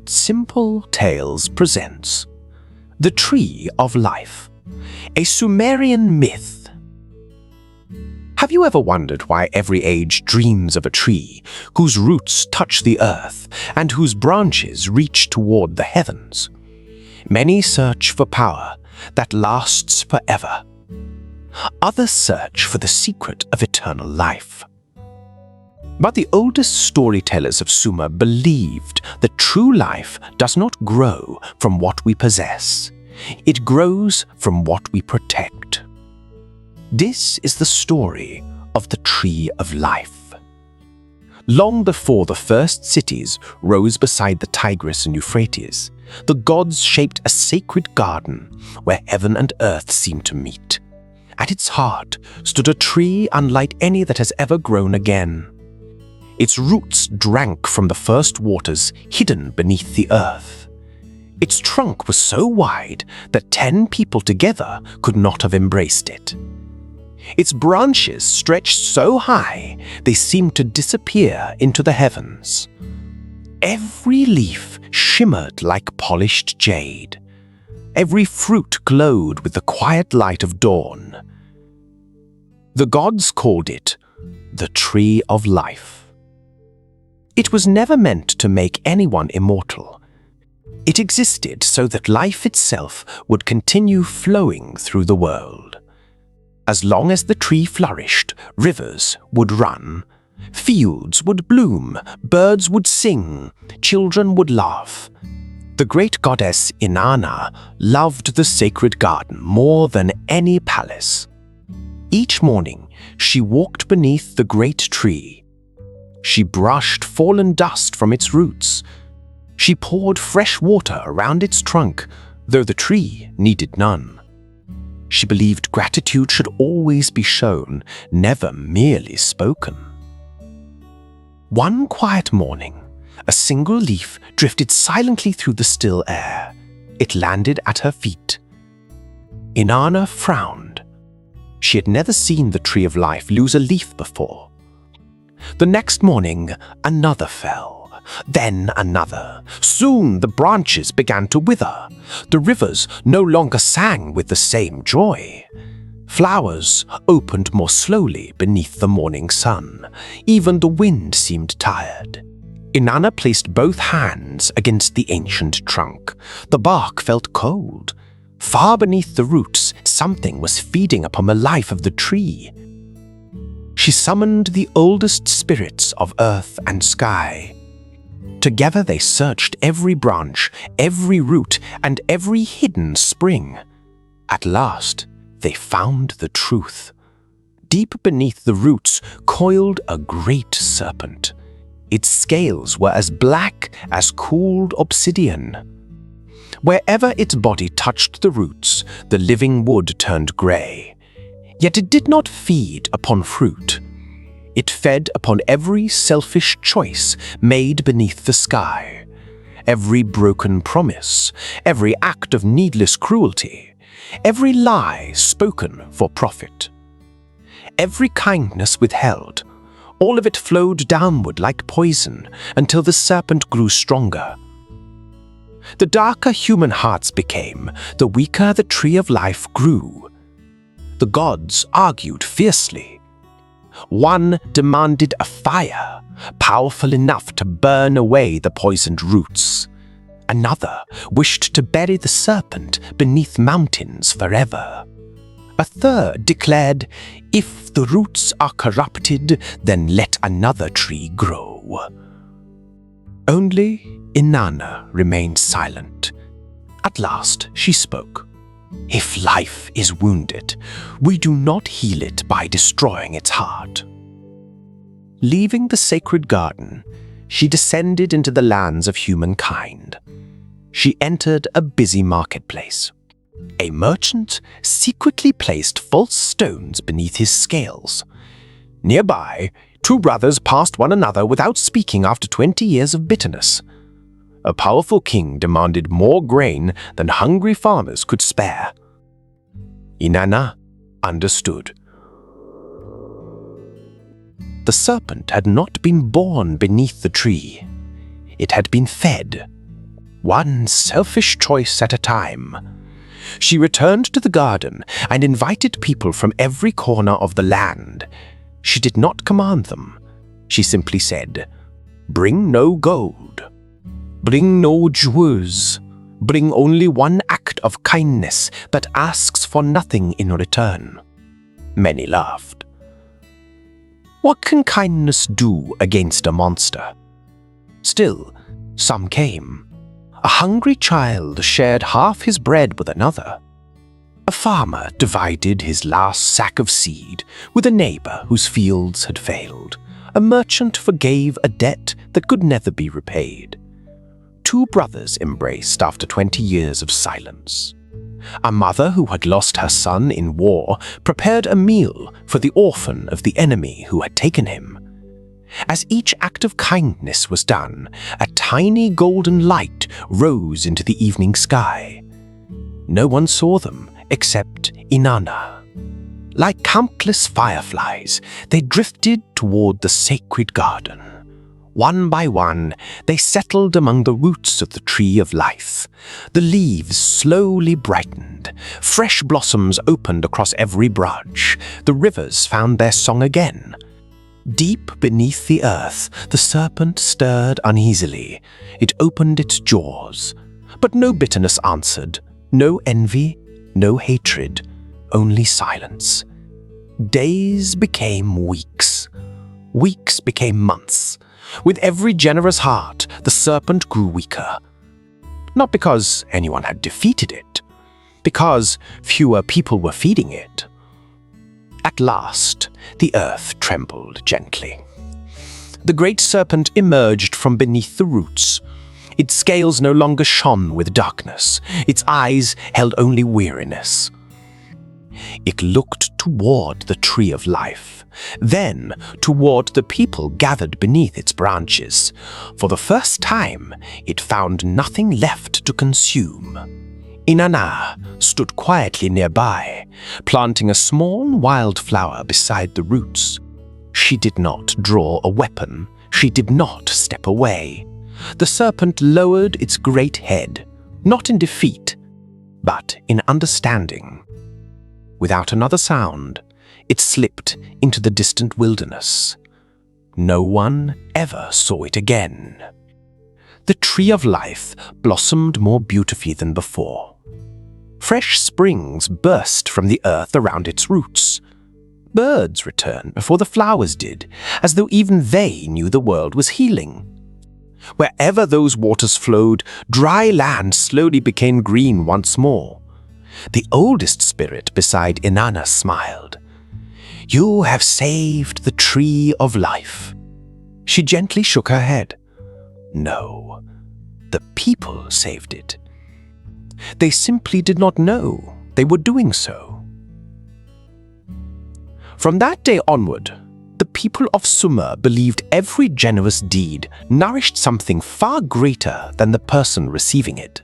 Simple Tales presents The Tree of Life, a Sumerian myth. Have you ever wondered why every age dreams of a tree whose roots touch the earth and whose branches reach toward the heavens? Many search for power that lasts forever. Others search for the secret of eternal life. But the oldest storytellers of Sumer believed that true life does not grow from what we possess. It grows from what we protect. This is the story of the Tree of Life. Long before the first cities rose beside the Tigris and Euphrates, the gods shaped a sacred garden where heaven and earth seemed to meet. At its heart stood a tree unlike any that has ever grown again. Its roots drank from the first waters hidden beneath the earth. Its trunk was so wide that 10 people together could not have embraced it. Its branches stretched so high they seemed to disappear into the heavens. Every leaf shimmered like polished jade. Every fruit glowed with the quiet light of dawn. The gods called it the Tree of Life. It was never meant to make anyone immortal. It existed so that life itself would continue flowing through the world. As long as the tree flourished, rivers would run, fields would bloom, birds would sing, children would laugh. The great goddess Inanna loved the sacred garden more than any palace. Each morning, she walked beneath the great tree. She brushed fallen dust from its roots. She poured fresh water around its trunk, though the tree needed none. She believed gratitude should always be shown, never merely spoken. One quiet morning, a single leaf drifted silently through the still air. It landed at her feet. Inanna frowned. She had never seen the Tree of Life lose a leaf before. The next morning, another fell, then another. Soon the branches began to wither. The rivers no longer sang with the same joy. Flowers opened more slowly beneath the morning sun. Even the wind seemed tired. Inanna placed both hands against the ancient trunk. The bark felt cold. Far beneath the roots, something was feeding upon the life of the tree. She summoned the oldest spirits of earth and sky. Together they searched every branch, every root, and every hidden spring. At last, they found the truth. Deep beneath the roots coiled a great serpent. Its scales were as black as cooled obsidian. Wherever its body touched the roots, the living wood turned gray. Yet it did not feed upon fruit. It fed upon every selfish choice made beneath the sky, every broken promise, every act of needless cruelty, every lie spoken for profit. Every kindness withheld, all of it flowed downward like poison until the serpent grew stronger. The darker human hearts became, the weaker the Tree of Life grew. The gods argued fiercely. One demanded a fire, powerful enough to burn away the poisoned roots. Another wished to bury the serpent beneath mountains forever. A third declared, if the roots are corrupted, then let another tree grow. Only Inanna remained silent. At last she spoke. If life is wounded, we do not heal it by destroying its heart. Leaving the sacred garden, she descended into the lands of humankind. She entered a busy marketplace. A merchant secretly placed false stones beneath his scales. Nearby, 2 brothers passed one another without speaking after 20 years of bitterness. A powerful king demanded more grain than hungry farmers could spare. Inanna understood. The serpent had not been born beneath the tree. It had been fed, one selfish choice at a time. She returned to the garden and invited people from every corner of the land. She did not command them. She simply said, "Bring no gold. Bring no jewels. Bring only one act of kindness that asks for nothing in return." Many laughed. What can kindness do against a monster? Still, some came. A hungry child shared half his bread with another. A farmer divided his last sack of seed with a neighbor whose fields had failed. A merchant forgave a debt that could never be repaid. Two brothers embraced after 20 years of silence. A mother who had lost her son in war prepared a meal for the orphan of the enemy who had taken him. As each act of kindness was done, a tiny golden light rose into the evening sky. No one saw them except Inanna. Like countless fireflies, they drifted toward the sacred garden. One by one, they settled among the roots of the tree of life. The leaves slowly brightened. Fresh blossoms opened across every branch. The rivers found their song again. Deep beneath the earth, the serpent stirred uneasily. It opened its jaws. But no bitterness answered, no envy, no hatred, only silence. Days became weeks. Weeks became months. With every generous heart, the serpent grew weaker. Not because anyone had defeated it, because fewer people were feeding it. At last, the earth trembled gently. The great serpent emerged from beneath the roots. Its scales no longer shone with darkness. Its eyes held only weariness. It looked toward the tree of life, then toward the people gathered beneath its branches. For the first time, it found nothing left to consume. Inanna stood quietly nearby, planting a small wildflower beside the roots. She did not draw a weapon. She did not step away. The serpent lowered its great head, not in defeat, but in understanding. Without another sound, it slipped into the distant wilderness. No one ever saw it again. The tree of life blossomed more beautifully than before. Fresh springs burst from the earth around its roots. Birds returned before the flowers did, as though even they knew the world was healing. Wherever those waters flowed, dry land slowly became green once more. The oldest spirit beside Inanna smiled. "You have saved the tree of life." She gently shook her head. "No, the people saved it. They simply did not know they were doing so." From that day onward, the people of Sumer believed every generous deed nourished something far greater than the person receiving it.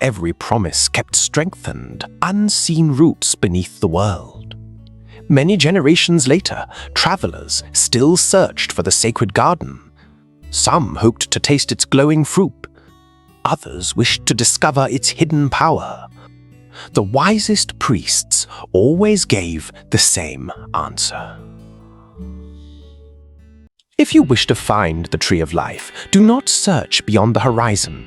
Every promise kept strengthened, unseen roots beneath the world. Many generations later, travelers still searched for the sacred garden. Some hoped to taste its glowing fruit. Others wished to discover its hidden power. The wisest priests always gave the same answer. If you wish to find the tree of life, do not search beyond the horizon.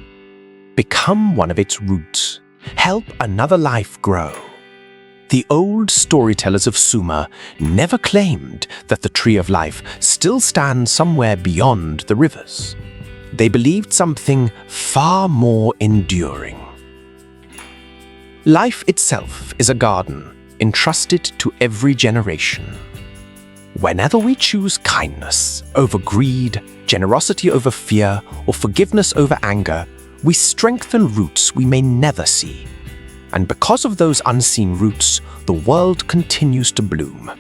Become one of its roots. Help another life grow. The old storytellers of Sumer never claimed that the tree of life still stands somewhere beyond the rivers. They believed something far more enduring. Life itself is a garden entrusted to every generation. Whenever we choose kindness over greed, generosity over fear, or forgiveness over anger, we strengthen roots we may never see. And because of those unseen roots, the world continues to bloom.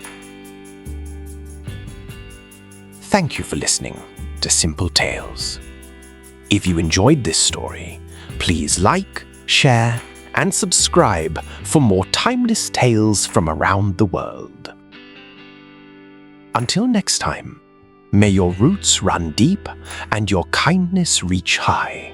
Thank you for listening to Simple Tales. If you enjoyed this story, please like, share, and subscribe for more timeless tales from around the world. Until next time, may your roots run deep and your kindness reach high.